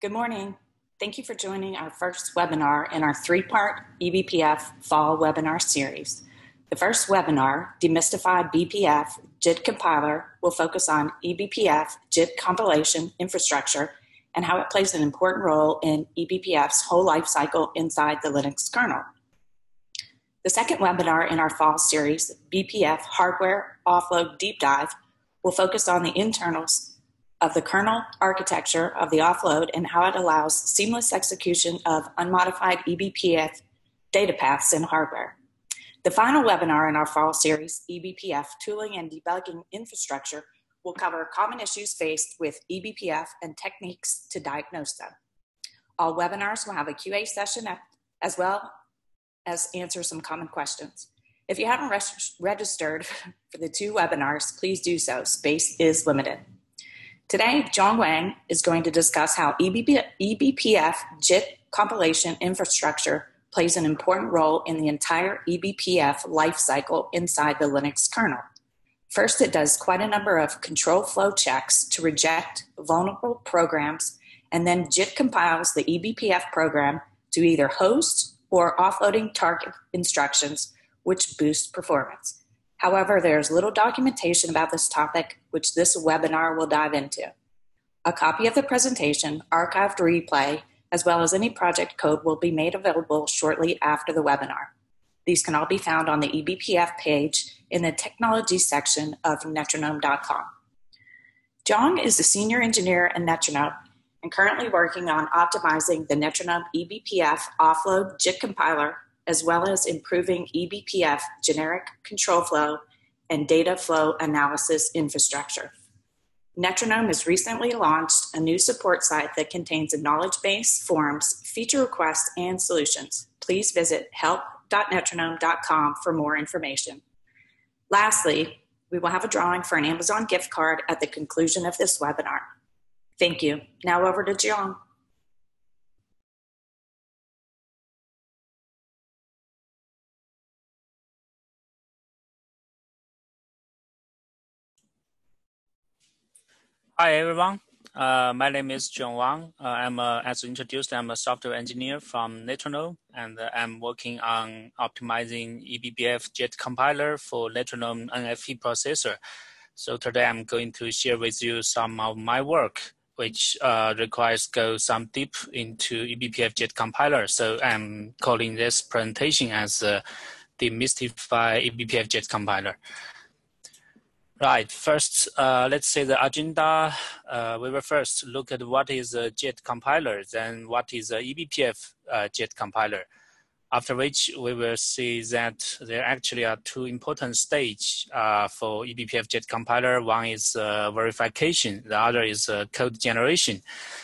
Good morning. Thank you for joining our first webinar in our three-part eBPF Fall Webinar Series. The first webinar, Demystify BPF JIT Compiler, will focus on eBPF JIT compilation infrastructure and how it plays an important role in eBPF's whole life cycle inside the Linux kernel. The second webinar in our fall series, BPF Hardware Offload Deep Dive, will focus on the internals of the kernel architecture of the offload and how it allows seamless execution of unmodified eBPF data paths in hardware. The final webinar in our fall series, eBPF Tooling and Debugging Infrastructure, will cover common issues faced with eBPF and techniques to diagnose them. All webinars will have a QA session as well as answer some common questions. If you haven't registered for the two webinars, please do so. Space is limited. Today, John Wang is going to discuss how eBPF JIT compilation infrastructure plays an important role in the entire eBPF lifecycle inside the Linux kernel. First, it does quite a number of control flow checks to reject vulnerable programs, and then JIT compiles the eBPF program to either host or offloading target instructions, which boost performance. However, there's little documentation about this topic, which this webinar will dive into. A copy of the presentation, archived replay, as well as any project code will be made available shortly after the webinar. These can all be found on the eBPF page in the technology section of Netronome.com. John is a senior engineer at Netronome and currently working on optimizing the Netronome eBPF offload JIT compiler, as well as improving eBPF generic control flow and data flow analysis infrastructure. Netronome has recently launched a new support site that contains a knowledge base, forums, feature requests, and solutions. Please visit help.netronome.com for more information. Lastly, we will have a drawing for an Amazon gift card at the conclusion of this webinar. Thank you. Now over to John. Hi, everyone. My name is John Wang. As introduced, I'm a software engineer from Netronome, and I'm working on optimizing eBPF JIT compiler for Netronome NFV processor. So today I'm going to share with you some of my work, which requires go some deep into eBPF JIT compiler. So I'm calling this presentation as Demystify eBPF JIT compiler. Right, first, let's say the agenda. We will first look at what is a JIT compiler, then what is a eBPF JIT compiler. After which, we will see that there actually are two important stages for eBPF JIT compiler. One is verification, the other is code generation.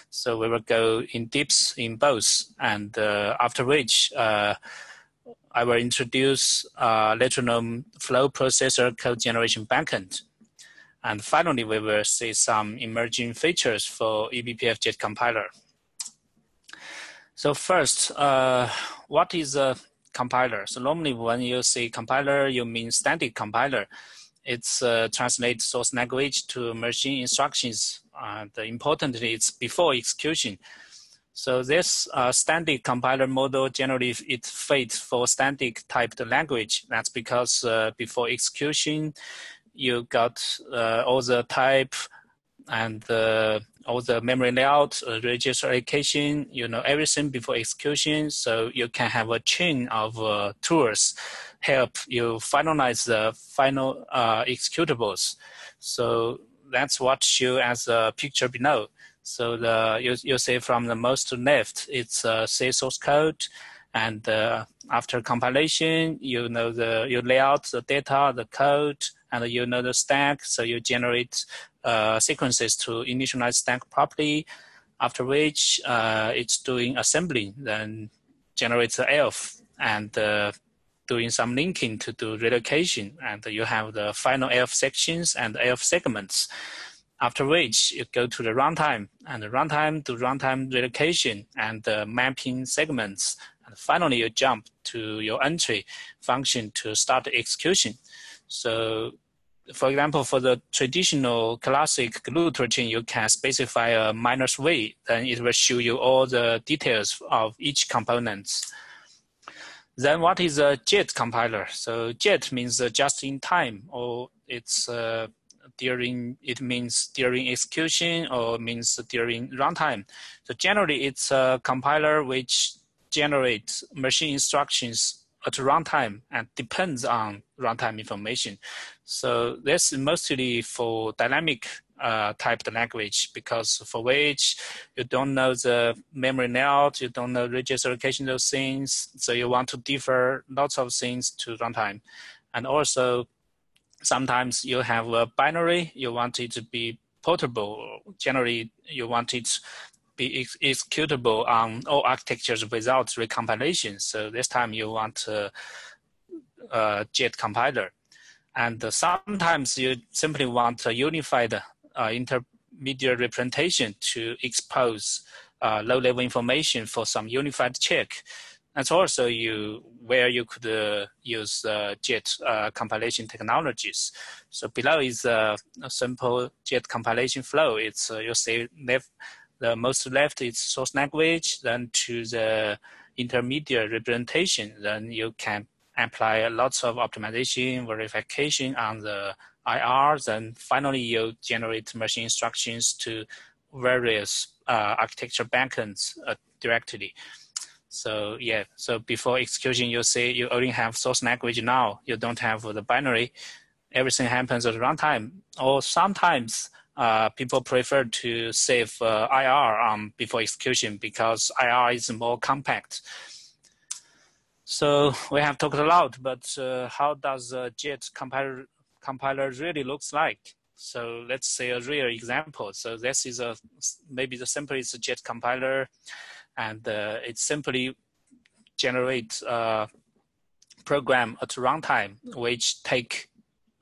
So we will go in depth in both, and after which, I will introduce Netronome flow processor code generation backend. And finally, we will see some emerging features for eBPF JIT compiler. So first, what is a compiler? So normally when you say compiler, you mean static compiler. It's translate source language to machine instructions. Importantly, it's before execution. So this static compiler model, generally it fits for static typed language. That's because before execution, you got all the type and all the memory layout, register allocation, you know, everything before execution. So you can have a chain of tools help you finalize the final executables. So that's what shown as a picture below. So you see from the most to left, it's C source code, and after compilation, you know you lay out the data, the code, and you know the stack. So you generate sequences to initialize stack properly. After which, it's doing assembly, then generates the ELF and doing some linking to do relocation, and you have the final ELF sections and ELF segments. After which, you go to the runtime, and the runtime to runtime relocation and mapping segments. And finally, you jump to your entry function to start the execution. So for example, for the traditional classic glue routine, you can specify a -v, then it will show you all the details of each component. Then what is a JIT compiler? So JIT means just in time, or it's it means during execution, or means during runtime. So generally, it's a compiler which generates machine instructions at runtime and depends on runtime information. So this is mostly for dynamic typed language, because for which you don't know the memory layout, you don't know register allocation, those things. So you want to defer lots of things to runtime. And also, sometimes you have a binary, you want it to be portable. Generally, you want it to be executable on all architectures without recompilation. So this time you want a JIT compiler. And sometimes you simply want a unified intermediate representation to expose low-level information for some unified check. That's also where you could use JIT compilation technologies. So below is a simple JIT compilation flow. It's you say the most left is source language, then to the intermediate representation, then you can apply lots of optimization, verification on the IR, then finally you generate machine instructions to various architecture backends directly. So yeah, so before execution, you say you only have source language now, you don't have the binary, everything happens at runtime. Or sometimes people prefer to save IR before execution because IR is more compact. So we have talked a lot, but how does a JIT compiler really looks like? So let's say a real example. So this is maybe the simplest JIT compiler, and it simply generates a program at runtime which take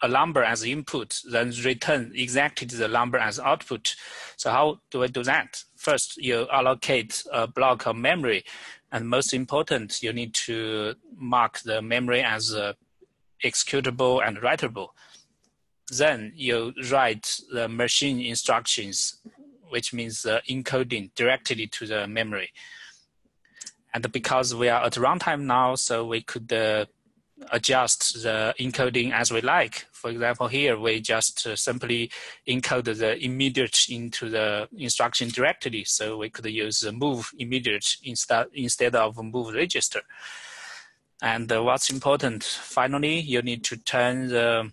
a number as input, then return exactly the number as output. So how do I do that? First, you allocate a block of memory, and most important, you need to mark the memory as executable and writable. Then you write the machine instructions, which means encoding directly to the memory. And because we are at runtime now, so we could adjust the encoding as we like. For example, here we just simply encode the immediate into the instruction directly. So we could use the move immediate instead of move register. And what's important, finally, you need to turn the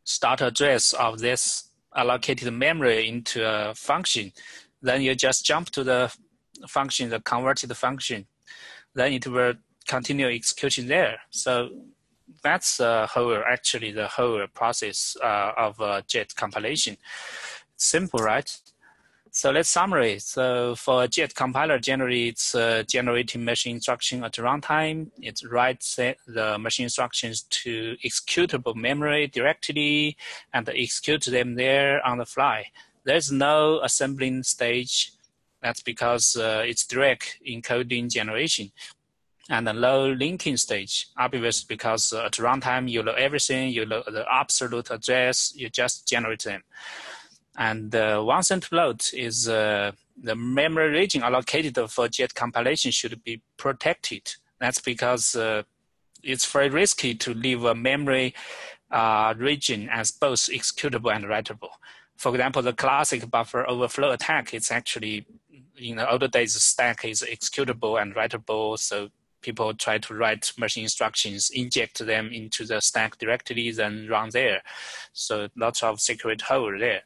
start address of this allocated memory into a function. Then you just jump to the function, the converted function. Then it will continue executing there. So that's the whole process of JIT compilation. Simple, right? So let's summarize. So for a JIT compiler, generally it's generating machine instruction at runtime. It writes the machine instructions to executable memory directly and execute them there on the fly. There's no assembling stage. That's because it's direct encoding generation. And the low linking stage, obviously because at runtime you load everything, you load the absolute address, you just generate them. And one central load is the memory region allocated for JIT compilation should be protected. That's because it's very risky to leave a memory region as both executable and writable. For example, the classic buffer overflow attack, it's actually, in the older days, the stack is executable and writable, so people try to write machine instructions, inject them into the stack directly, then run there. So lots of secret hole there.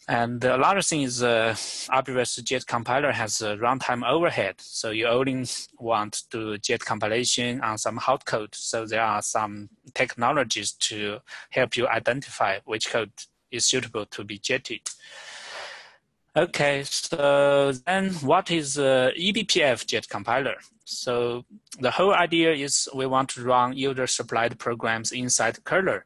And another thing is obviously JIT compiler has a runtime overhead. So you only want to do JIT compilation on some hot code. So there are some technologies to help you identify which code is suitable to be JITted. Okay, so then what is eBPF JIT compiler? So the whole idea is we want to run user-supplied programs inside kernel.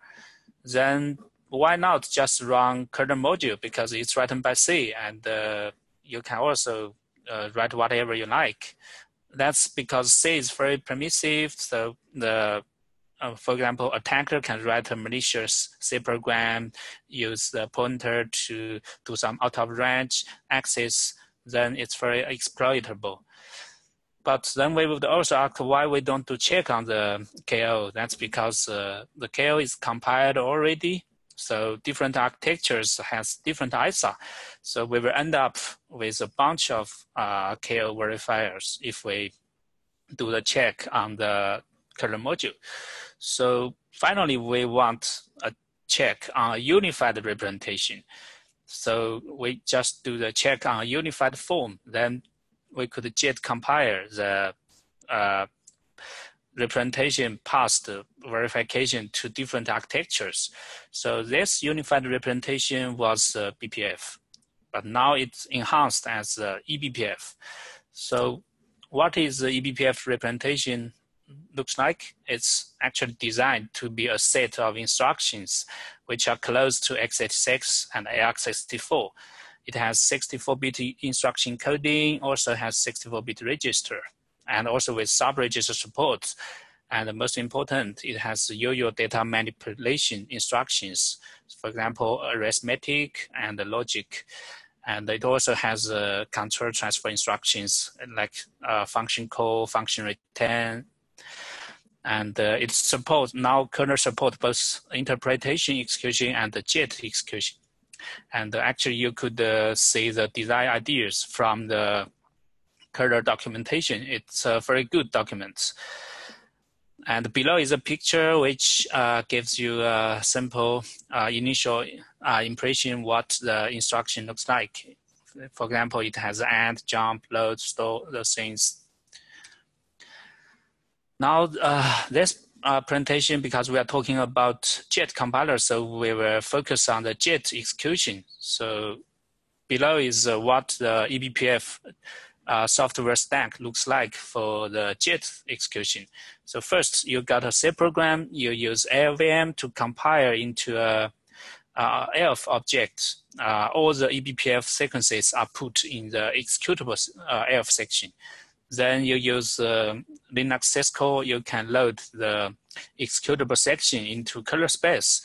Then why not just run kernel module, because it's written by C, and you can also write whatever you like. That's because C is very permissive, so the for example, attacker can write a malicious C program, use the pointer to do some out-of-range access, then it's very exploitable. But then we would also ask why we don't do check on the KO. That's because the KO is compiled already. So different architectures has different ISA. So we will end up with a bunch of KO verifiers if we do the check on the kernel module. So finally, we want a check on a unified representation. So we just do the check on a unified form. Then we could JIT compile the representation past verification to different architectures. So this unified representation was BPF, but now it's enhanced as eBPF. So what is the eBPF representation looks like? It's actually designed to be a set of instructions which are close to x86 and AX64. It has 64-bit instruction coding, also has 64-bit register, and also with sub-register support. And the most important, it has yo-yo data manipulation instructions, for example, arithmetic and logic. And it also has control transfer instructions like function call, function return. And it supports, now kernel support both interpretation execution and the JIT execution. And actually you could see the design ideas from the kernel documentation. It's a very good document. And below is a picture which gives you a simple initial impression what the instruction looks like. For example, it has add, jump, load, store, those things. Now this presentation, because we are talking about JIT compiler, so we will focus on the JIT execution. So below is what the eBPF software stack looks like for the JIT execution. So first, you got a C program. You use LVM to compile into a ELF object. All the eBPF sequences are put in the executable ELF section. Then you use Linux syscall. You can load the executable section into kernel space.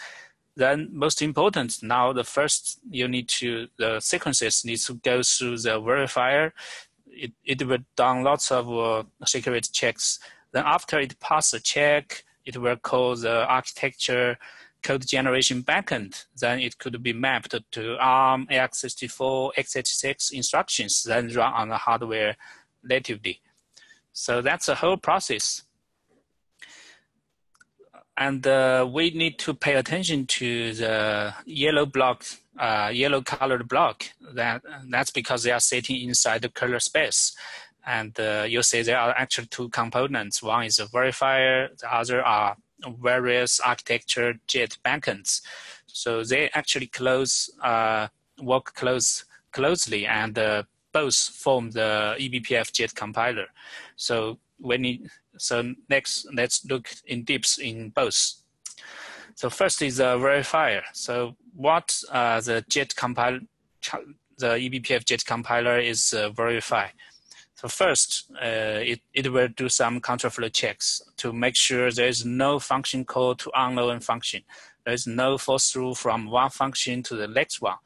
Then most important, now the first the sequences need to go through the verifier. It will done lots of security checks. Then after it passes the check, it will call the architecture code generation backend. Then it could be mapped to ARM, AX64, x86 instructions, then run on the hardware natively. So that's the whole process. And we need to pay attention to the yellow block, yellow colored block. That's because they are sitting inside the kernel space. And you'll see there are actually two components. One is a verifier, the other are various architecture JIT backends. So they actually work closely, and both form the eBPF JIT compiler. So next, let's look in depth in both. So first is a verifier. So what the eBPF JIT compiler is verify. So first, it will do some control flow checks to make sure there is no function call to unknown function. There is no fall through from one function to the next one,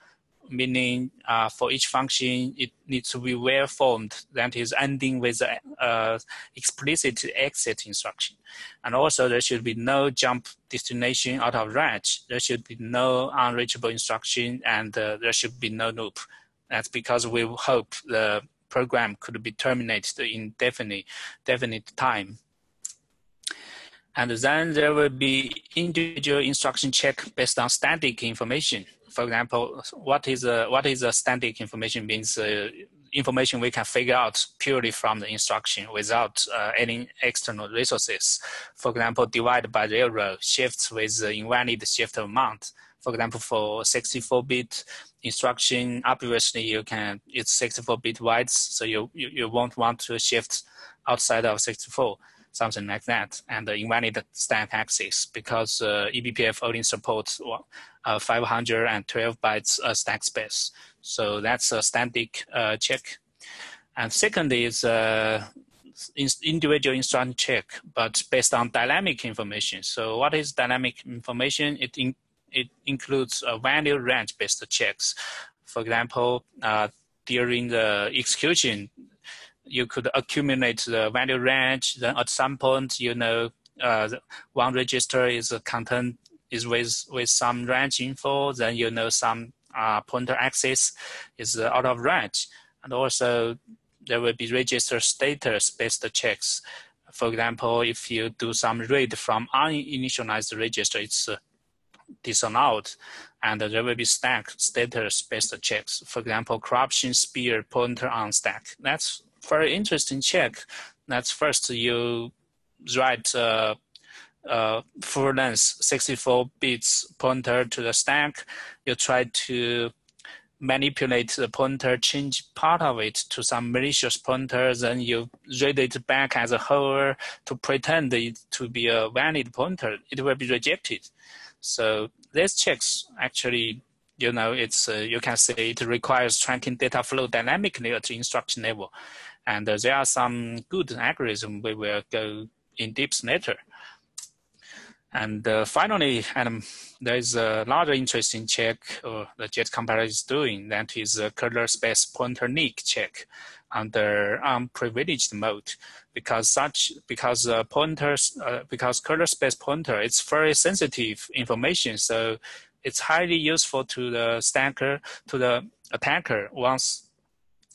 meaning for each function, it needs to be well formed, that is ending with an explicit exit instruction. And also there should be no jump destination out of range. There should be no unreachable instruction, and there should be no loop. That's because we hope the program could be terminated in definite time. And then there will be individual instruction check based on static information. For example, what is a static information means information we can figure out purely from the instruction without any external resources. For example, divide by 0, shifts with invalid shift amount. For example, for 64-bit instruction, obviously it's 64-bit wide, so you won't want to shift outside of 64, something like that, and the invalid stack access, because eBPF only supports 512 bytes stack space. So that's a static check. And second is individual instruction check, but based on dynamic information. So what is dynamic information? It includes value range-based checks. For example, during the execution, you could accumulate the value range. Then at some point, one register is content is with some range info. Then some pointer access is out of range, and also there will be register status-based checks. For example, if you do some read from uninitialized register, it's disallowed, and there will be stack status-based checks. For example, corruption spear pointer on stack. That's very interesting check. That's first you write full length 64 bits pointer to the stack. You try to manipulate the pointer, change part of it to some malicious pointer, then you read it back as a whole to pretend it to be a valid pointer. It will be rejected. So these checks actually, it's you can say it requires tracking data flow dynamically at the instruction level. And there are some good algorithms we will go in depth later. And finally, there is another interesting check the JIT compiler is doing. That is a kernel space pointer leak check under unprivileged mode, because kernel space pointer, it's very sensitive information, so it's highly useful to the attacker once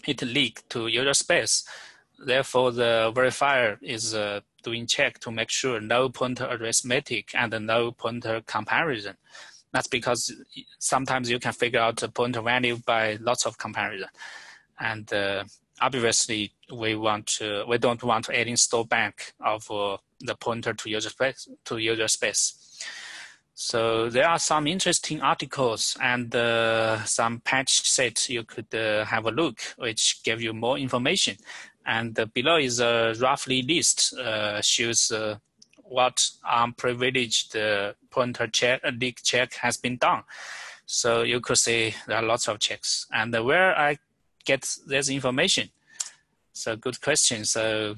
it leaked to user space. Therefore, the verifier is doing check to make sure no pointer arithmetic and no pointer comparison. That's because sometimes you can figure out the pointer value by lots of comparison. And obviously, we don't want any store back of the pointer to user space. So there are some interesting articles and some patch sets you could have a look, which give you more information. And below is a roughly list, shows what unprivileged pointer leak check has been done. So you could say there are lots of checks. And where I get this information? So good question. So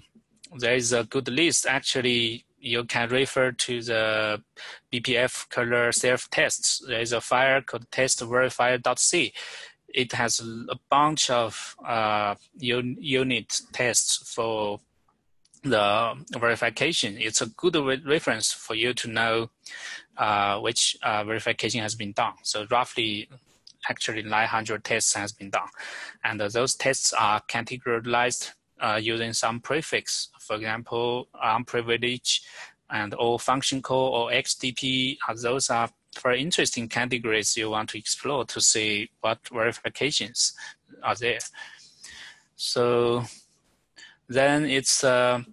there is a good list. Actually, you can refer to the BPF kernel self-tests. There is a file called test-verifier.c. It has a bunch of unit tests for the verification. It's a good reference for you to know which verification has been done. So roughly, actually 900 tests has been done. And those tests are categorized using some prefix. For example, unprivileged and or function call or XDP, those are very interesting categories you want to explore to see what verifications are there. So then it's control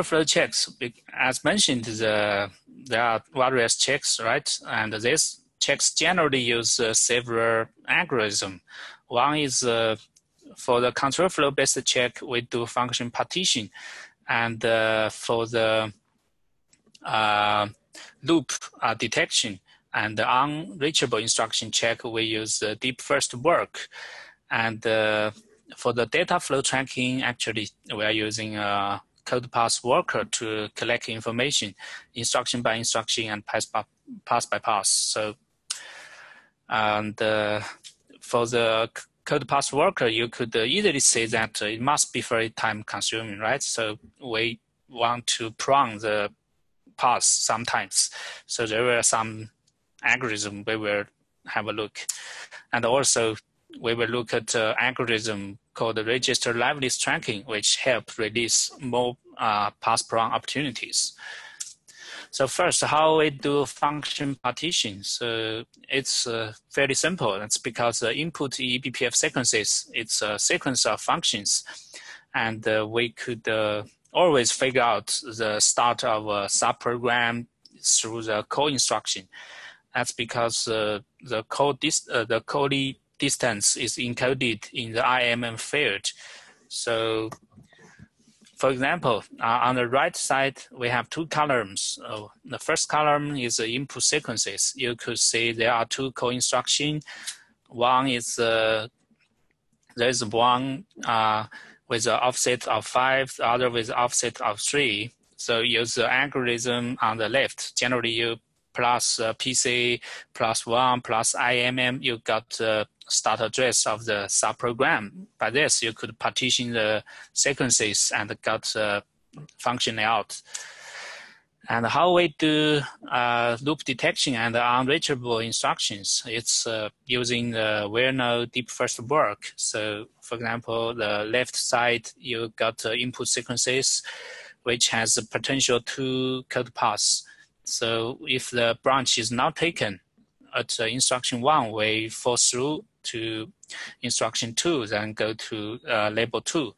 flow checks. As mentioned, there are various checks, right? And these checks generally use several algorithms. One is for the control flow based check, we do function partition. And for the loop detection and the unreachable instruction check, we use deep first work. And for the data flow tracking, actually, we are using a code path worker to collect information, instruction by instruction and pass by pass. So, and for the code path worker, you could easily say that it must be very time consuming, right? So we want to prune the path sometimes. So there were some algorithm we will have a look. And also we will look at algorithm called register liveness tracking, which help release more path prune opportunities. So first, how we do function partition. So it's fairly simple. That's because the input eBPF sequences, it's a sequence of functions. And we could always figure out the start of a subprogram through the call instruction. That's because the call distance is encoded in the IMM field. So for example, on the right side, we have two columns. The first column is the input sequences. You could see there are two call instructions. One is, there's one with an offset of 5, the other with offset of 3. So use the algorithm on the left. Generally, you plus PC plus 1 plus IMM, you got the start address of the subprogram. By this, you could partition the sequences and got the function out. And how we do loop detection and unreachable instructions, it's using the well-known deep first work. So for example, the left side, you got input sequences, which has the potential 2 code paths. So if the branch is not taken at instruction 1, we force through to instruction 2, then go to label 2.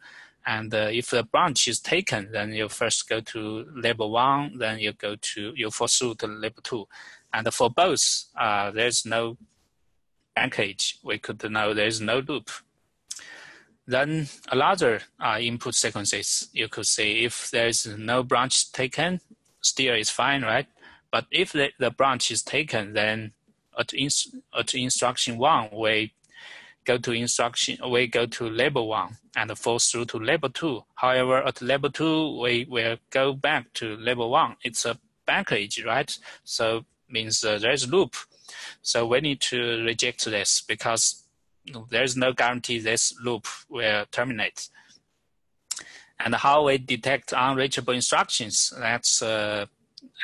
And if the branch is taken, then you first go to label 1, then you force through to label 2. And for both, there's no package. We could know there's no loop. Then another input sequences, you could say if there's no branch taken, still is fine, right? But if the branch is taken, then at instruction 1, we go to label 1 and force through to label 2. However, at label 2, we will go back to label 1. It's a package, right? So means there's a loop. So we need to reject this because there's no guarantee this loop will terminate. And how we detect unreachable instructions, that's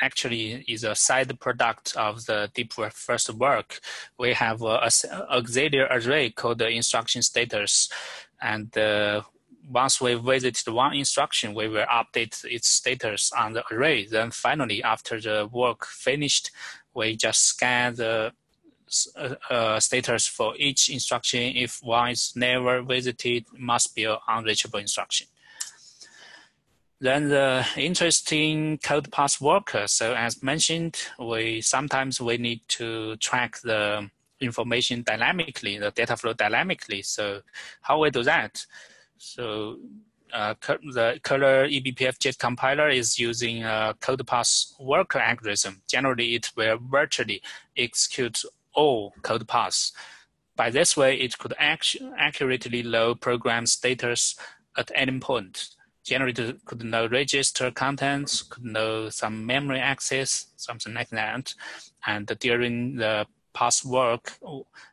actually is a side product of the deep first work. We have an auxiliary array called the instruction status. And once we visited one instruction, we will update its status on the array. Then finally, after the work finished, we just scan the status for each instruction. If one is never visited, must be an unreachable instruction. Then the interesting code path worker. So as mentioned, sometimes we need to track the information dynamically, the data flow dynamically. So how we do that? So the Kernel eBPF JIT compiler is using a code path worker algorithm. Generally, it will virtually execute all code paths. By this way, it could accurately load program status at any point. Generally, it could know register contents, could know some memory access, something like that. And during the path work,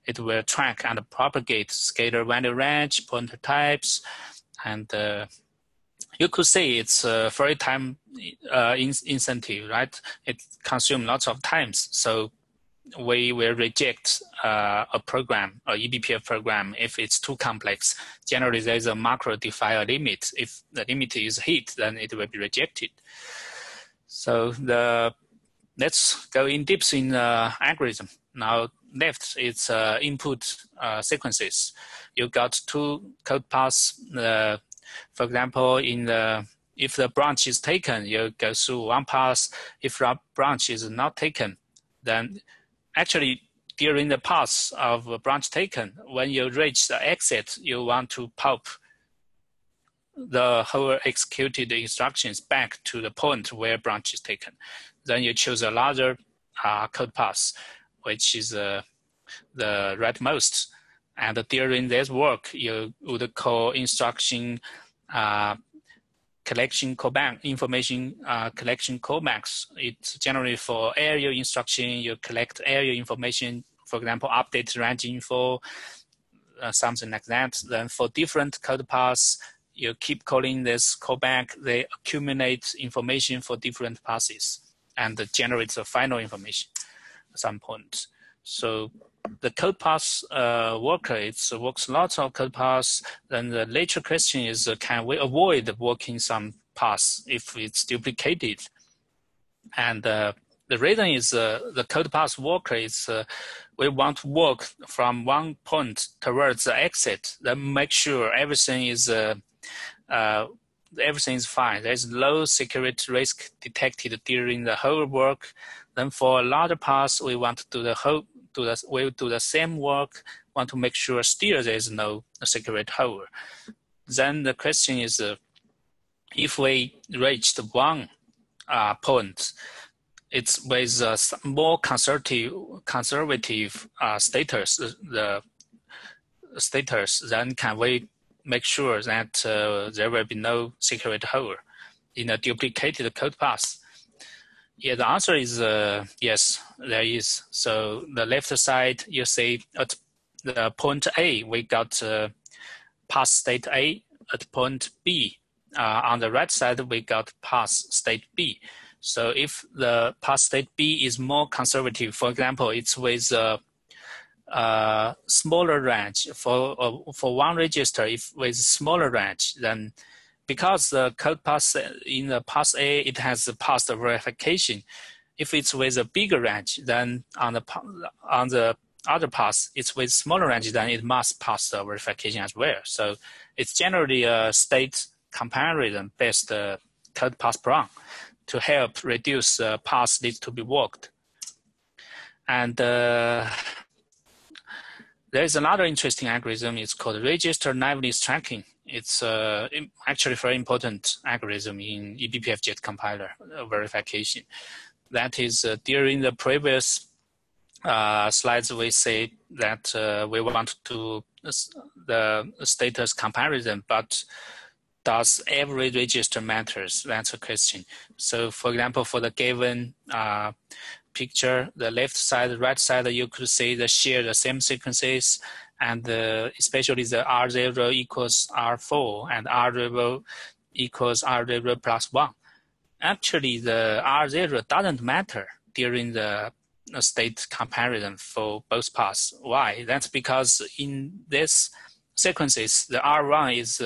it will track and propagate scalar value range, pointer types, and you could say it's a very time incentive, right? It consumes lots of times. So we will reject a program, a eBPF program, if it's too complex. Generally, there's a macro define a limit. If the limit is hit, then it will be rejected. So let's go in depth in the algorithm. Now, left is input sequences. You got 2 code paths. For example, if the branch is taken, you go through one path. If the branch is not taken, then actually, during the path of a branch taken, when you reach the exit, you want to pop the whole executed instructions back to the point where branch is taken. Then you choose another code path, which is the rightmost. And during this work, you would call instruction collection callback, information collection callbacks. It's generally for area instruction, you collect area information, for example, update range info, something like that. Then for different code paths, you keep calling this callback, they accumulate information for different passes and generates the final information at some point. So the code path worker, it works lots of code paths. Then the later question is, can we avoid working some paths if it's duplicated? And the reason is the code path worker is we want to work from one point towards the exit, then make sure everything is fine. There's low security risk detected during the whole work. Then for a larger path, we want to do we'll do the same work, want to make sure still there is no security hole. Then the question is, if we reached one point, it's with a more conservative status, the status, then can we make sure that there will be no secret hole in a duplicated code path? Yeah, the answer is yes, there is. So the left side, you see at the point A, we got path state A. At point B, on the right side, we got path state B. So if the path state B is more conservative, for example, it's with a smaller range for one register, if with smaller range, then because the code path in the path A, it has the path verification. If it's with a bigger range, then on the other path, it's with smaller range, then it must pass the verification as well. So it's generally a state comparison-based code path prong to help reduce the path needs to be walked. And there's another interesting algorithm. It's called register liveness tracking. It's actually very important algorithm in eBPF JIT compiler verification. That is, during the previous slides, we say that we want to do the status comparison, but does every register matters? That's a question. So for example, for the given picture, the left side, the right side, you could see they share the same sequences, and especially the R0 equals R4 and R0 equals R0 plus 1. Actually, the R0 doesn't matter during the state comparison for both paths. Why? That's because in this sequences, the R1 is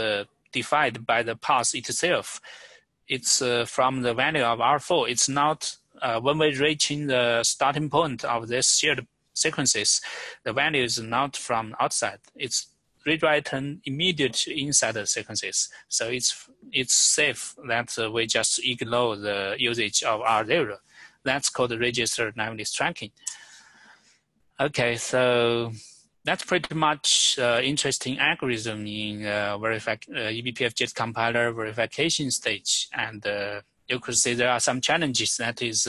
defined by the path itself. It's from the value of R4. It's not when we're reaching the starting point of this shared sequences, the value is not from outside. It's rewritten immediately inside the sequences. So it's safe that we just ignore the usage of R0. That's called register liveness tracking. Okay, so that's pretty much interesting algorithm in eBPF JIT compiler verification stage. And you could see there are some challenges. That is,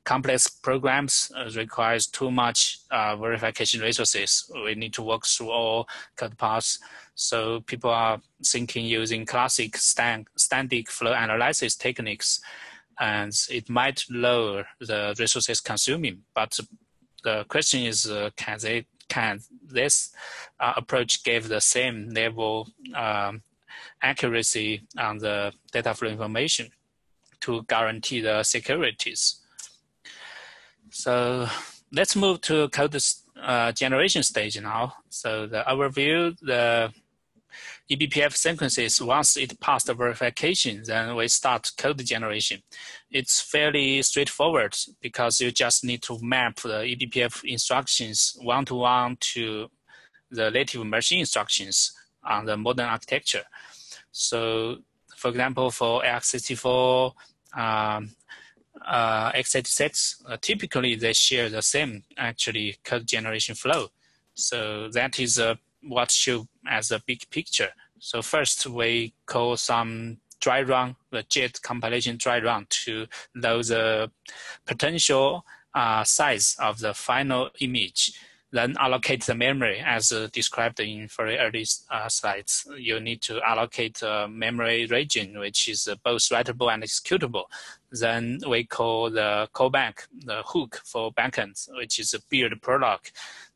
complex programs requires too much verification resources. We need to work through all code paths. So people are thinking using classic static flow analysis techniques, and it might lower the resources consuming. But the question is, can this approach give the same level accuracy on the data flow information to guarantee the securities? So let's move to code generation stage now. So the overview, the eBPF sequences, once it passed the verification, then we start code generation. It's fairly straightforward because you just need to map the eBPF instructions one-to-one to the native machine instructions on the modern architecture. So for example, for AX64, x86, typically they share the same actually code generation flow. So that is what shown as a big picture. So first we call some dry run, the JIT compilation dry run, to know the potential size of the final image. Then allocate the memory as described in very early slides. You need to allocate a memory region, which is both writable and executable. Then we call the callback, the hook for backend, which is a build prolog.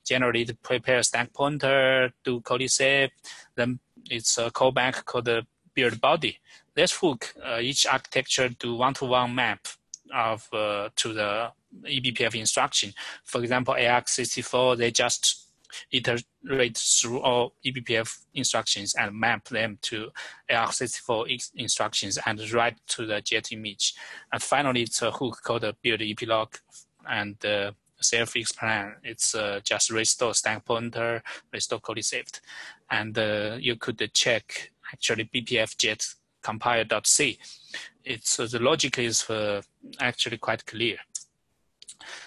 Generally to prepare stack pointer, do codesave, then it's a callback called the build body. This hook, each architecture do one-to-one map of to the eBPF instruction. For example, AX64, they just iterate through all eBPF instructions and map them to AX64 instructions and write to the JIT image. And finally, it's a hook called the build epilogue and self-explain. It's just restore stack pointer, restore codesaved. And you could check actually BPF JIT compile.c. It's the logic is actually quite clear.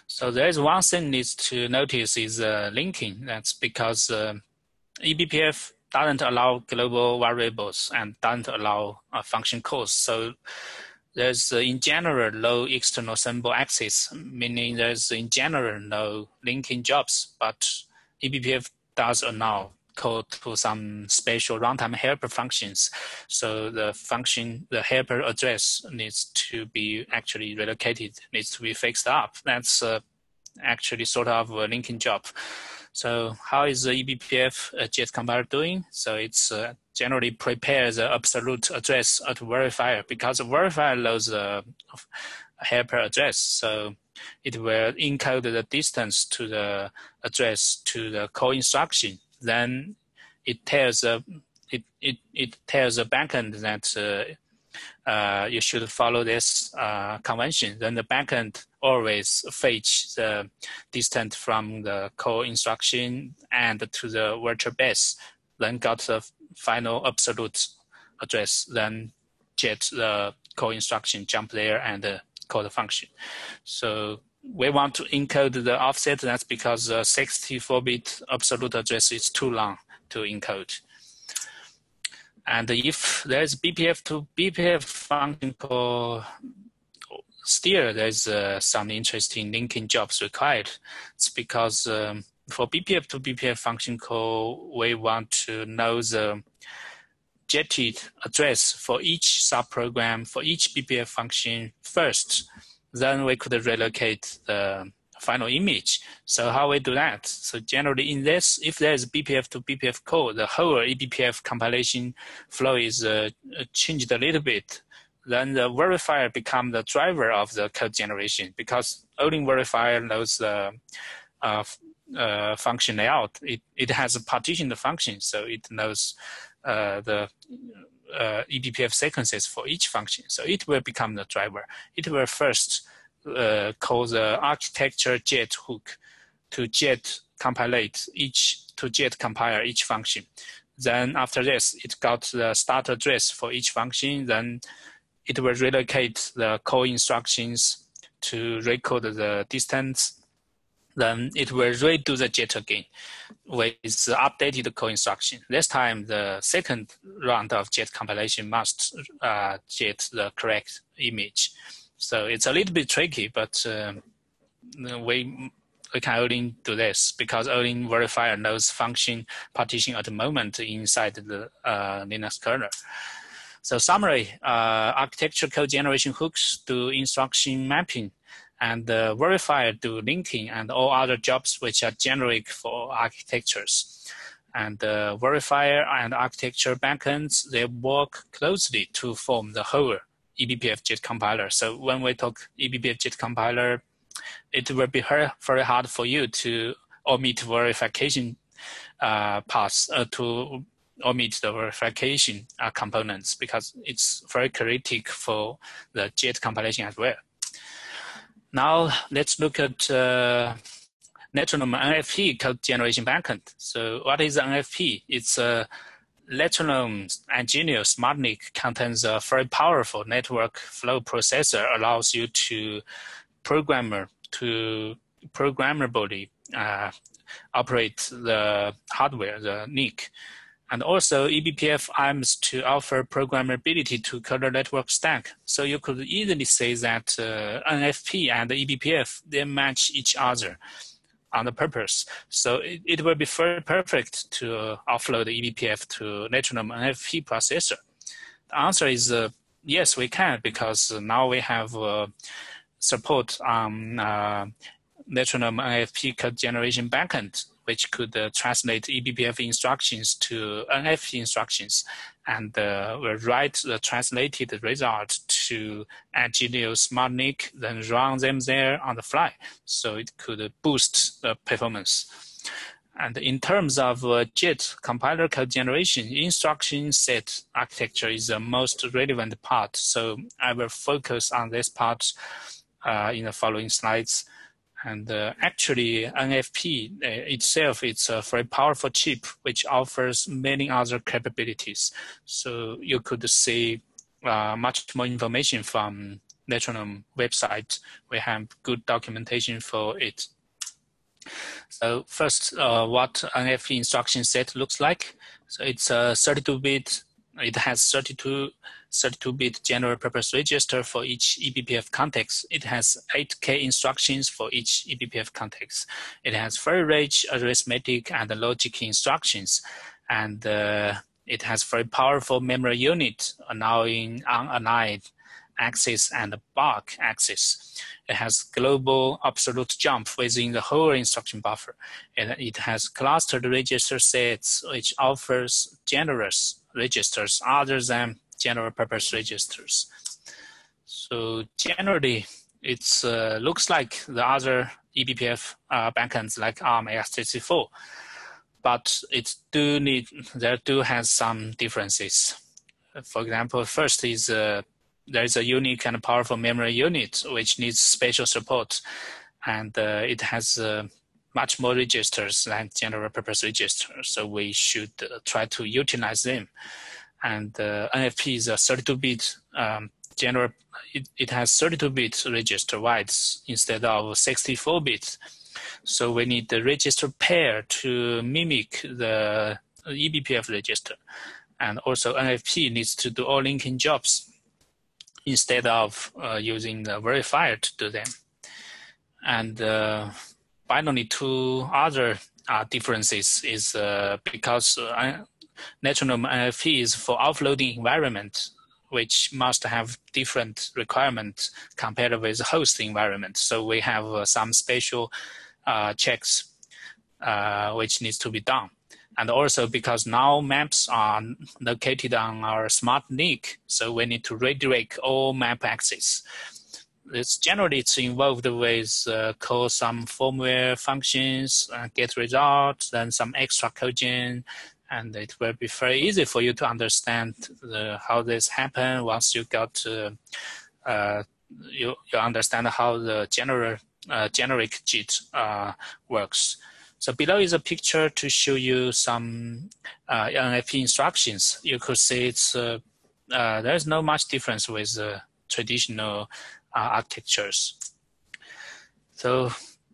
So there is one thing needs to notice is linking. That's because eBPF doesn't allow global variables and doesn't allow function calls. So there's in general no external symbol access, meaning there's in general no linking jobs, but eBPF does allow call to some special runtime helper functions. So the helper address needs to be actually relocated, needs to be fixed up. That's actually sort of a linking job. So how is the eBPF JIT compiler doing? So it's generally prepares the absolute address at verifier, because the verifier loads a helper address. So it will encode the distance to the address to the call instruction. Then it tells it tells the backend that you should follow this convention. Then the backend always fetch the distance from the call instruction and to the virtual base, then got the final absolute address, then JIT the call instruction, jump there and call the function. So we want to encode the offset. That's because the 64-bit absolute address is too long to encode. And if there's BPF to BPF function call, still there's some interesting linking jobs required. It's because for BPF to BPF function call, we want to know the JIT address for each subprogram, for each BPF function first. Then we could relocate the final image. So how we do that? So generally in this, if there's BPF to BPF code, the whole eBPF compilation flow is changed a little bit. Then the verifier become the driver of the code generation, because only verifier knows the function layout. It has a partition function, so it knows the eBPF sequences for each function. So it will become the driver. It will first call the architecture JIT hook to JIT compilate JIT compile each function. Then after this, it got the start address for each function. Then it will relocate the call instructions to recode the distance. Then it will redo the JIT again with the updated call instruction. This time, the second round of JIT compilation must JIT the correct image. So it's a little bit tricky, but we can only do this because only verifier knows function partition at the moment inside the Linux kernel. So summary, architecture code generation hooks do instruction mapping, and the verifier do linking and all other jobs which are generic for architectures. And the verifier and architecture backends, they work closely to form the whole eBPF JIT compiler. So when we talk eBPF JIT compiler, it will be very hard for you to omit verification paths to omit the verification components, because it's very critical for the JIT compilation as well. Now let's look at Netronome NFP code generation backend. So what is NFP? It's a Netronome Engineer SmartNIC contains a very powerful network flow processor, allows you to programmably operate the hardware, the NIC. And also eBPF aims to offer programmability to kernel network stack. So you could easily say that NFP and eBPF, they match each other on the purpose. So it will be very perfect to offload the eBPF to Netronome NFP processor. The answer is yes, we can, because now we have support on Netronome NFP code generation backend, which could translate eBPF instructions to NFP instructions, and will write the translated result to Engineer SmartNIC, then run them there on the fly. So it could boost the performance. And in terms of JIT compiler code generation, instruction set architecture is the most relevant part. So I will focus on this part in the following slides. And actually, NFP itself, it's a very powerful chip which offers many other capabilities. So you could see much more information from Netronome website. We have good documentation for it. So first, what NFP instruction set looks like. So it's a 32-bit It has 32-bit general purpose register for each eBPF context. It has 8K instructions for each eBPF context. It has very rich arithmetic and logic instructions, and it has very powerful memory unit allowing unaligned axis and bulk axis. It has global absolute jump within the whole instruction buffer. And it has clustered register sets, which offers generous registers other than general purpose registers. So generally, it looks like the other eBPF backends like ARM x64, but there do has some differences. For example, first is there is a unique and powerful memory unit which needs special support, and it has much more registers than general purpose registers, so we should try to utilize them. And NFP is a 32-bit general. It has 32-bit register widths instead of 64-bit, so we need the register pair to mimic the eBPF register, and also NFP needs to do all linking jobs instead of using the verifier to do them. And finally, two other differences is because Netronome NFP is for offloading environment, which must have different requirements compared with host environment. So we have some special checks which needs to be done. And also because now maps are located on our smart NIC, so we need to redirect all map axes. It's involved with call some firmware functions, get results, then some extra codegen, and it will be very easy for you to understand how this happened once you got you understand how the generic JIT works. So below is a picture to show you some NFP instructions. You could see it's there's no much difference with traditional architectures. So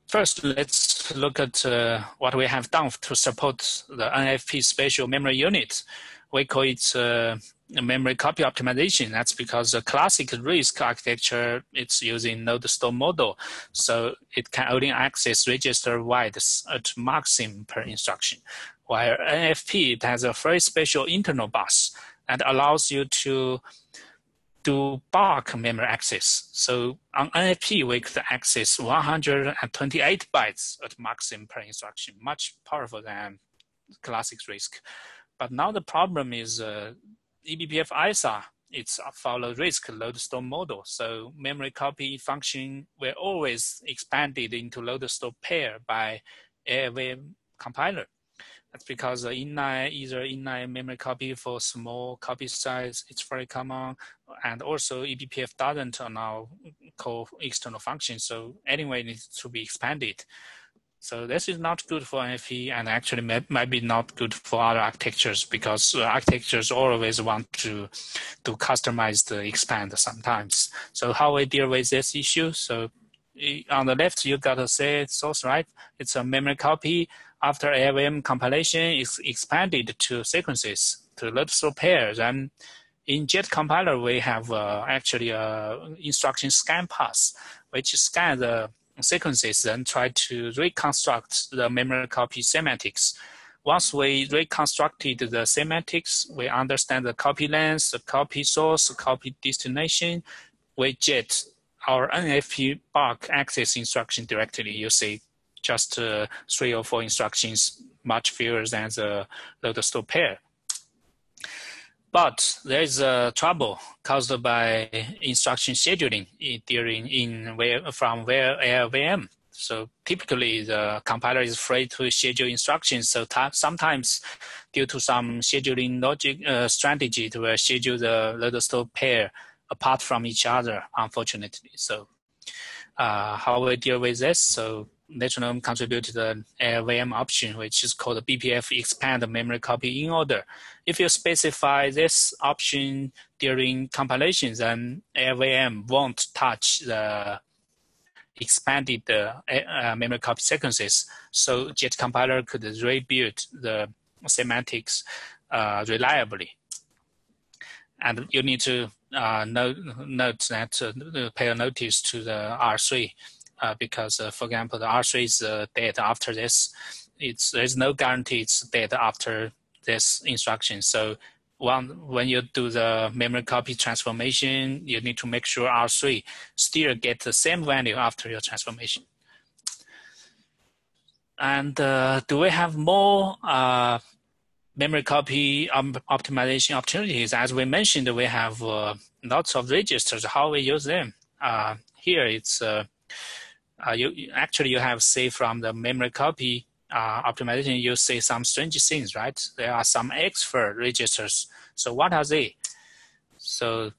first, let's look at what we have done to support the NFP special memory unit. We call it memory copy optimization. That's because the classic RISC architecture, it's using node store model. So it can only access register widths at maximum per instruction. While NFP, it has a very special internal bus that allows you to do bulk memory access. So on NFP, we could access 128 bytes at maximum per instruction, much powerful than classic RISC. But now the problem is eBPF ISA, it's follow RISC load store model. So memory copy function were always expanded into load store pair by AVM compiler. That's because the either inline memory copy for small copy size, it's very common. And also eBPF doesn't allow call external functions. So anyway, it needs to be expanded. So this is not good for NFP, and actually might be not good for other architectures, because architectures always want to customize the expand sometimes. So how we deal with this issue? So on the left, you got to say source, right? It's a memory copy. After AVM compilation, it's expanded to sequences, to load store pairs. And in JIT Compiler, we have actually instruction scan pass, which scan the sequences, then try to reconstruct the memory copy semantics. Once we reconstructed the semantics, we understand the copy length, the copy source, the copy destination. We JIT our NFP bulk access instruction directly. You see just 3 or 4 instructions, much fewer than the load store pair. But there is a trouble caused by instruction scheduling from AVM. So typically the compiler is free to schedule instructions. So sometimes due to some scheduling logic strategy, it will schedule the load store pair apart from each other, unfortunately. So how we deal with this? So Netronome contributed an AVM option, which is called BPF expand memory copy in order. If you specify this option during compilation, then AVM won't touch the expanded memory copy sequences. So JIT compiler could rebuild the semantics reliably. And you need to note that pay a notice to the R3 because, for example, the R3 is dead after this. There's no guarantee it's dead after this instruction. So when you do the memory copy transformation, you need to make sure R3 still get the same value after your transformation. And do we have more memory copy optimization opportunities? As we mentioned, we have lots of registers. How we use them? Here it's you have, say, from the memory copy optimization, you see some strange things, right? There are some expert registers. So what are they? So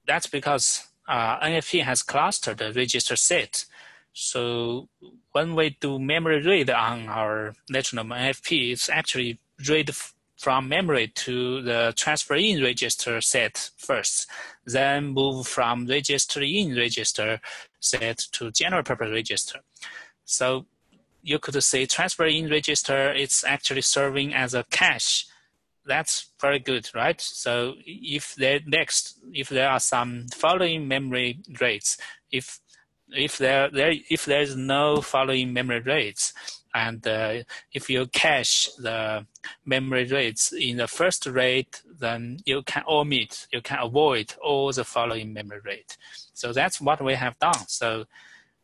that's because NFP has clustered the register set. So when we do memory read on our Netronome NFP, it's actually read from memory to the transfer in register set first, then move from register in register set to general purpose register. So you could say transfer in register, it's actually serving as a cache. That's very good, right? So if there are some following memory rates, if there's no following memory rates, and if you cache the memory rates in the first rate, then you can avoid all the following memory rate. So that's what we have done. So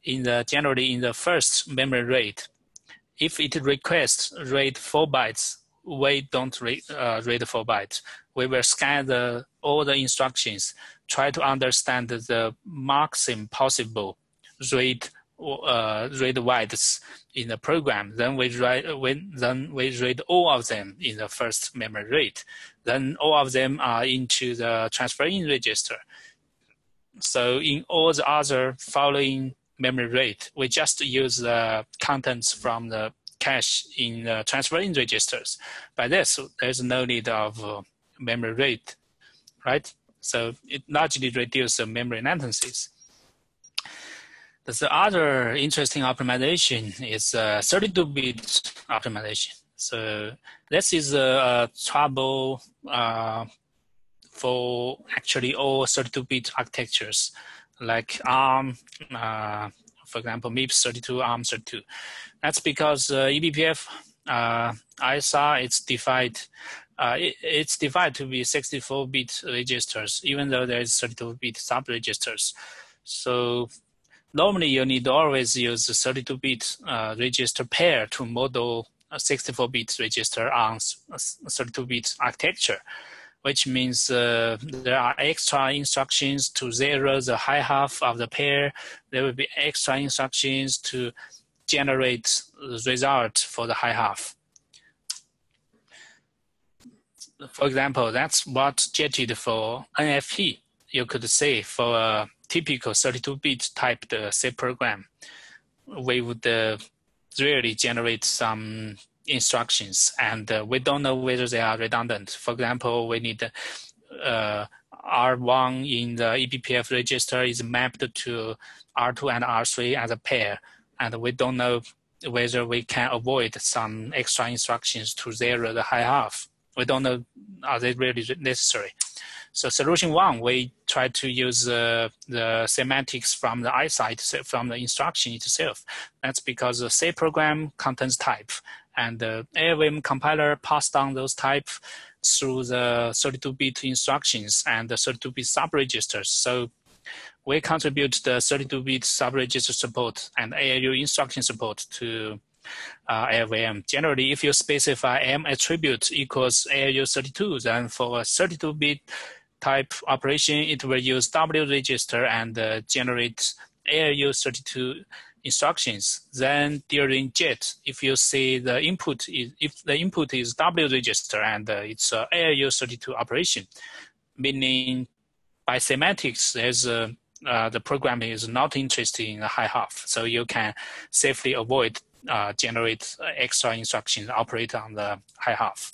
generally in the first memory rate, if it requests read 4 bytes, we don't read 4 bytes. We will scan all the instructions, try to understand the maximum possible read widths in the program. Then we read all of them in the first memory rate. Then all of them are into the transfer in register. So in all the other following memory rate, we just use the contents from the cache in the transfer in registers. By this, there's no need of memory rate, right? So it largely reduces the memory latencies. The other interesting optimization is 32-bit optimization. So this is a trouble for actually all 32-bit architectures, like ARM, for example, MIPS 32, ARM 32. That's because eBPF ISR it's divided to be 64-bit registers, even though there is 32-bit sub-registers. So normally you need to always use the 32-bit register pair to model a 64-bit register on 32-bit architecture, which means there are extra instructions to zero the high half of the pair. There will be extra instructions to generate the result for the high half. For example, that's what JIT did for NFP. You could say for a typical 32-bit typed C program, we would really generate some instructions, and we don't know whether they are redundant. For example, we need R1 in the eBPF register is mapped to R2 and R3 as a pair, and we don't know whether we can avoid some extra instructions to zero the high half. We don't know, are they really necessary? So solution one, we try to use the semantics from the ISIT, from the instruction itself. That's because the C program contains type, and the AVM compiler passed down those type through the 32-bit instructions and the 32-bit subregisters. So we contribute the 32-bit subregister support and ALU instruction support to AVM. Generally, if you specify M attribute equals ALU 32, then for a 32-bit type operation, it will use W register and generate ALU 32 instructions. Then during JIT, if you see the input is W register and it's a ALU 32 operation, meaning by semantics, there's the program is not interested in the high half, so you can safely avoid generate extra instructions operate on the high half.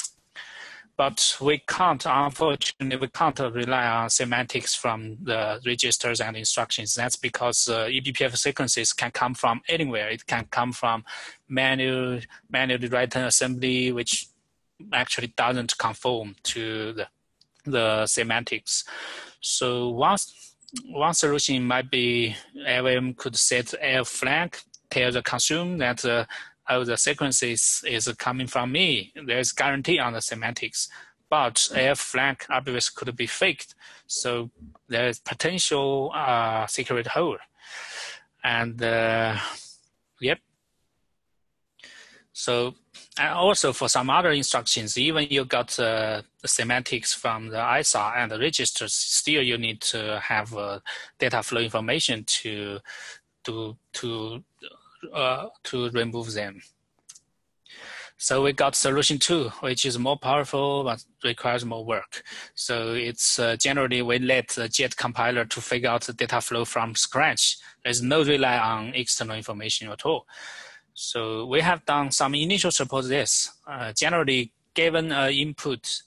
But we can't, unfortunately, we can't rely on semantics from the registers and instructions. That's because eBPF sequences can come from anywhere. It can come from manually written assembly, which actually doesn't conform to the the semantics. So one solution might be LLM could set a flag, tell the consumer that oh, the sequences is coming from me. There's guarantee on the semantics, but a flag obviously could be faked. So there's potential secret hole. And yep. So, and also for some other instructions, even you got the semantics from the ISA and the registers, still you need to have data flow information to remove them. So we got solution 2, which is more powerful but requires more work. So it's generally we let the JIT compiler to figure out the data flow from scratch. There's no rely on external information at all. So we have done some initial support this. Generally, given input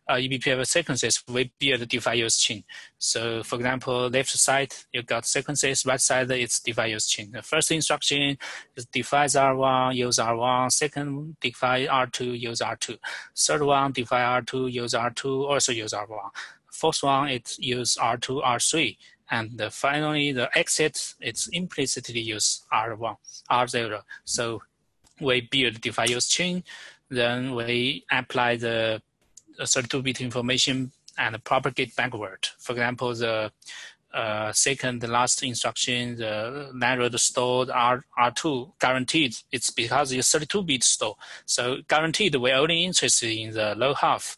eBPF sequences, we build a defi use chain. So for example, left side, you got sequences, right side, it's defi use chain. The first instruction is defi R1, use R1. Second, defi R2, use R2. Third one, defi R2, use R2, also use R1. Fourth one, it's use R2, R3. And finally, the exit, it's implicitly use R1, R0. So we build defi use chain, then we apply the 32-bit information and propagate backward. For example, the second last instruction, the narrowed stored R2 guaranteed. It's because it's 32-bit store. So guaranteed, we're only interested in the low half.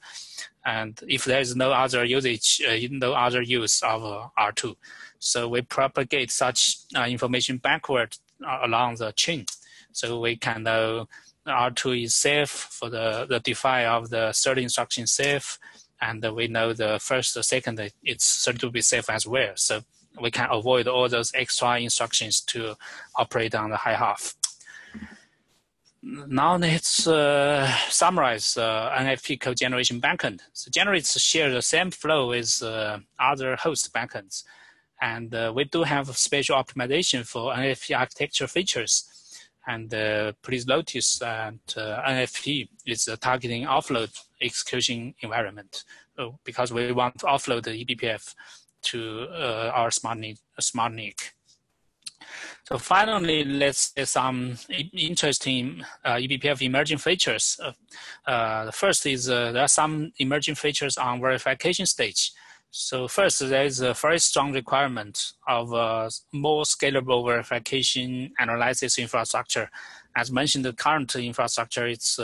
And if there is no other usage, no other use of R2. So we propagate such information backward along the chain. So we can know R2 is safe for the defi of the third instruction safe. And we know the first, the second, it's 32-bit safe as well. So we can avoid all those extra instructions to operate on the high half. Now let's summarize NFP code generation backend. So generally it's share the same flow with other host backends. And we do have special optimization for NFP architecture features. And please notice that NFP is targeting offload execution environment because we want to offload the eBPF to our smart NIC. So finally, let's see some interesting eBPF emerging features. The first is there are some emerging features on verification stage. So first, there is a very strong requirement of more scalable verification analysis infrastructure. As mentioned, the current infrastructure, it's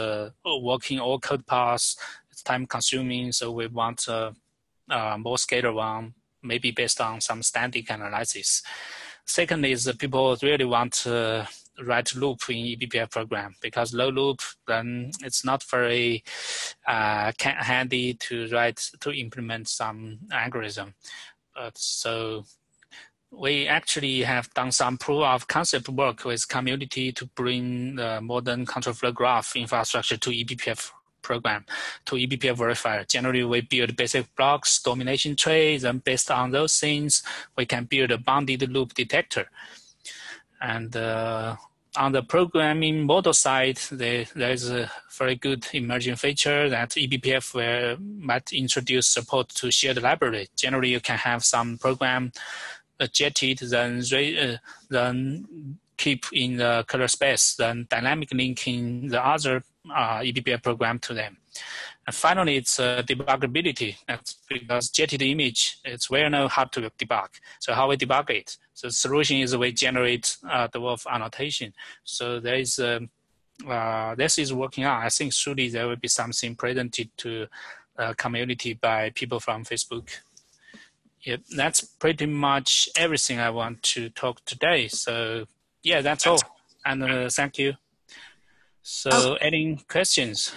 working all code paths, it's time consuming, so we want more scalable one, maybe based on some static analysis. Second is people really want to write loop in eBPF program because low loop, then it's not very handy to implement some algorithm. So we actually have done some proof of concept work with community to bring the modern control flow graph infrastructure to eBPF program, to eBPF verifier. Generally, we build basic blocks, domination tree, then based on those things, we can build a bounded loop detector. And on the programming model side, there is a very good emerging feature that eBPF might introduce support to shared library. Generally, you can have some program jet it, then keep in the color space, then dynamic linking the other eBPF program to them. And finally, it's debuggability. That's because jetted image, it's very hard to debug. So how we debug it? So the solution is we generate the wolf annotation. So there is this is working on. I think surely there will be something presented to community by people from Facebook. Yeah, that's pretty much everything I want to talk today. So yeah, that's all. And thank you. So any questions?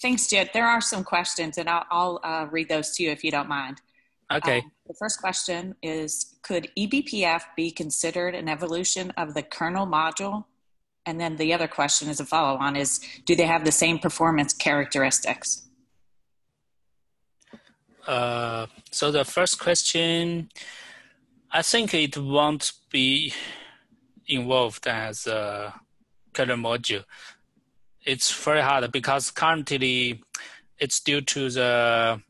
Thanks, JIT. There are some questions, and I'll read those to you if you don't mind. Okay. The first question is, could eBPF be considered an evolution of the kernel module? And then the other question is a follow-on is, do they have the same performance characteristics? So the first question, I think it won't be involved as a kernel module. It's very hard because currently it's due to the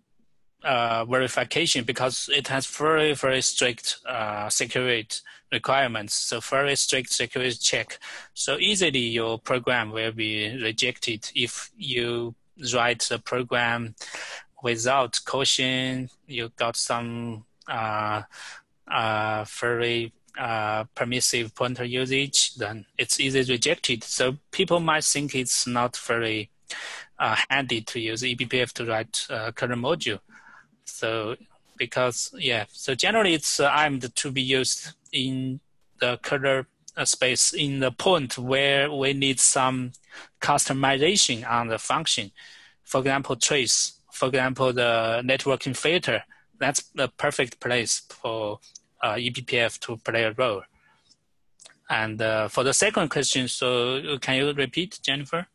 verification, because it has very, very strict security requirements. So very strict security check. So easily your program will be rejected if you write the program without caution. You got some very permissive pointer usage, then it's easily rejected. So people might think it's not very handy to use eBPF to write kernel module. So because, so generally it's aimed to be used in the kernel space in the point where we need some customization on the function. For example, trace, for example, the networking filter, that's the perfect place for eBPF to play a role. And for the second question, so can you repeat, Jennifer?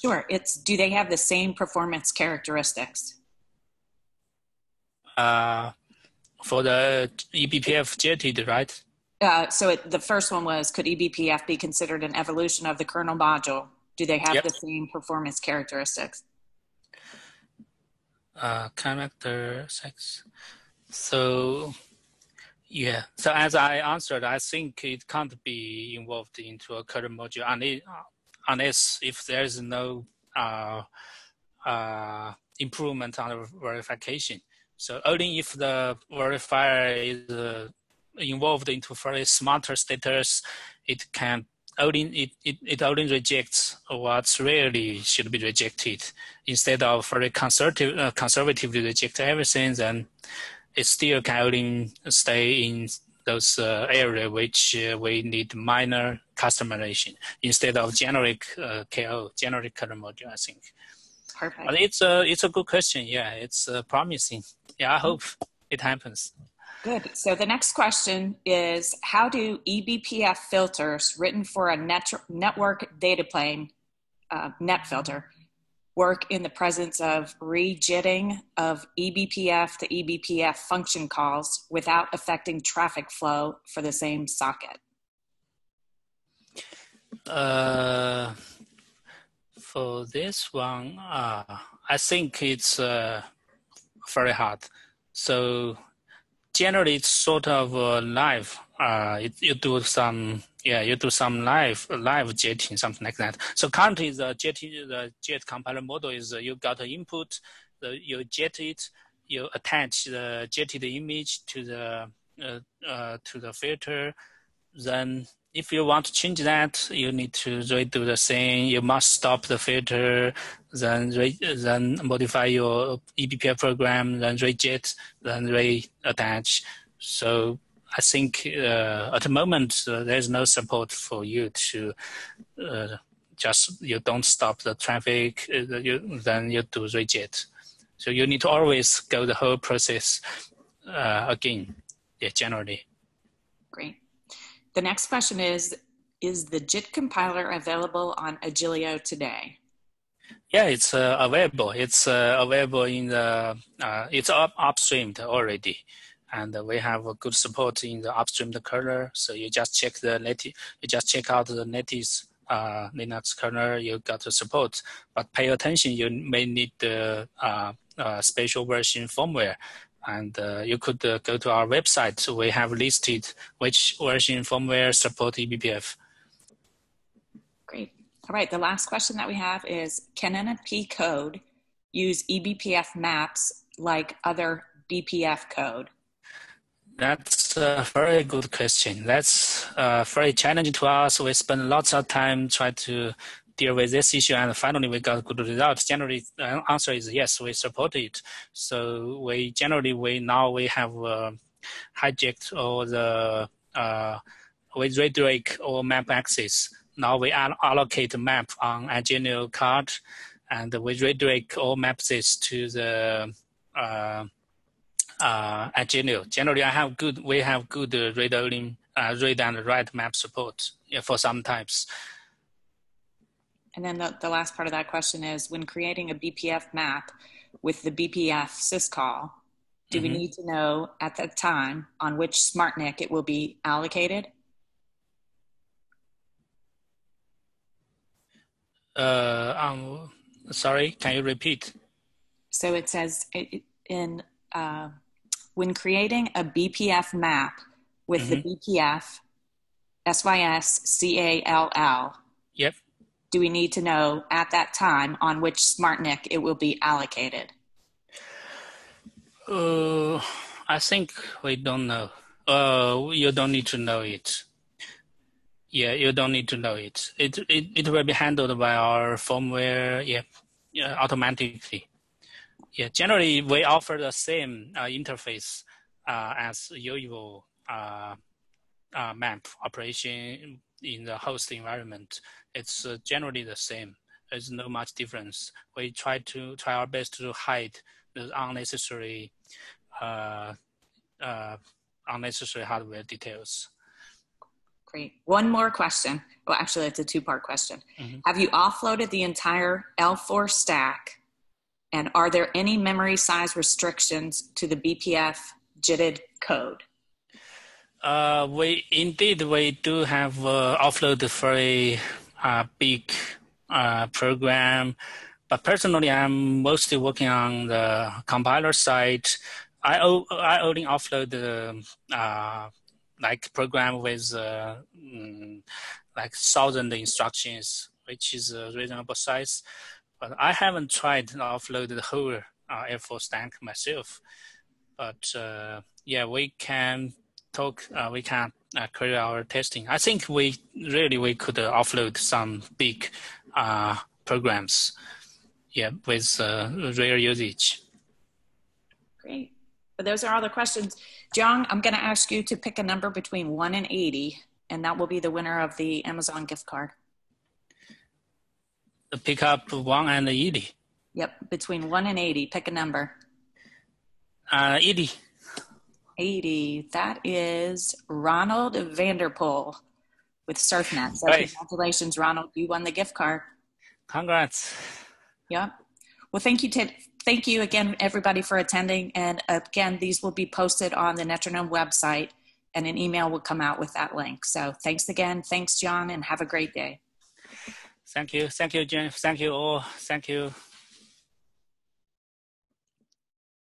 Sure. It's, do they have the same performance characteristics? For the eBPF JIT, right? So the first one was, could eBPF be considered an evolution of the kernel module? Do they have the same performance characteristics? Characteristics. So, so as I answered, I think it can't be involved into a kernel module unless if there is no improvement on the verification. So only if the verifier is involved into very smarter status, it can only it only rejects what really should be rejected. Instead of very conservatively reject everything, then it still can only stay in those areas which we need minor customization instead of generic KO, generic kernel module, I think. Perfect. But it's a good question. Yeah, it's promising. Yeah, I hope it happens. Good. So the next question is, how do eBPF filters written for a network data plane, net filter, work in the presence of re-jitting of eBPF to eBPF function calls without affecting traffic flow for the same socket? For this one, I think it's very hard. So generally, it's sort of live. You do some live JITing, something like that. So currently, the JIT compiler model is you got an input, you JIT it, you attach the JIT image to the filter. Then, if you want to change that, you need to redo the thing. You must stop the filter, then modify your eBPF program, then re-JIT, then re-attach. So I think at the moment there's no support for you to you don't stop the traffic, then you do re-JIT. So you need to always go the whole process again. Yeah, generally. Great. The next question is the JIT compiler available on Agilio today? Yeah, it's available. It's available in the, it's upstreamed already. And we have a good support in the upstreamed kernel. So you just check the native, you just check out the native Linux kernel, you got the support. But pay attention, you may need the special version firmware. And you could go to our website. So we have listed which version firmware support eBPF. Great. All right. The last question that we have is, can NFP code use eBPF maps like other BPF code? That's a very good question. That's very challenging to us. We spend lots of time trying to deal with this issue, and finally we got good results. Generally, the answer is yes, we support it. So we now have hijacked all the with redirect or map access. Now we allocate map on Agilio card, and we redirect all map access to the Agilio. Generally, we have good read and write map support for some types. And then the last part of that question is, when creating a BPF map with the BPF syscall, do we need to know at that time on which SmartNIC it will be allocated? Sorry, can you repeat? So it says when creating a BPF map with the BPF, SYS, CALL, Yep. do we need to know at that time on which SmartNIC it will be allocated? I think we don't know. You don't need to know it. Yeah, you don't need to know it. It will be handled by our firmware, automatically. Yeah, generally we offer the same interface as usual map operation in the host environment. It's generally the same. There's no much difference. We try our best to hide the unnecessary hardware details. Great. One more question. Well, actually, it's a two-part question. Have you offloaded the entire L4 stack? And are there any memory size restrictions to the BPF JIT code? We do have offload for a big program, but personally, I'm mostly working on the compiler side. I only offload the like program with like 1,000 instructions, which is a reasonable size. But I haven't tried to offload the whole L4 stack myself. But yeah, we can talk. We can carry our testing. I think we could offload some big programs. Yeah, with rare usage. Great. But those are all the questions. John, I'm going to ask you to pick a number between 1 and 80, and that will be the winner of the Amazon gift card. Pick up 1 and 80. Yep, between 1 and 80. Pick a number. 80. 80. That is Ronald Vanderpool with SurfNet. So right. Congratulations, Ronald. You won the gift card. Congrats. Yep. Well, thank you again, everybody, for attending. And again, these will be posted on the Netronome website, and an email will come out with that link. So thanks again. Thanks, John, and have a great day. Thank you. Thank you, Jen. Thank you all. Thank you.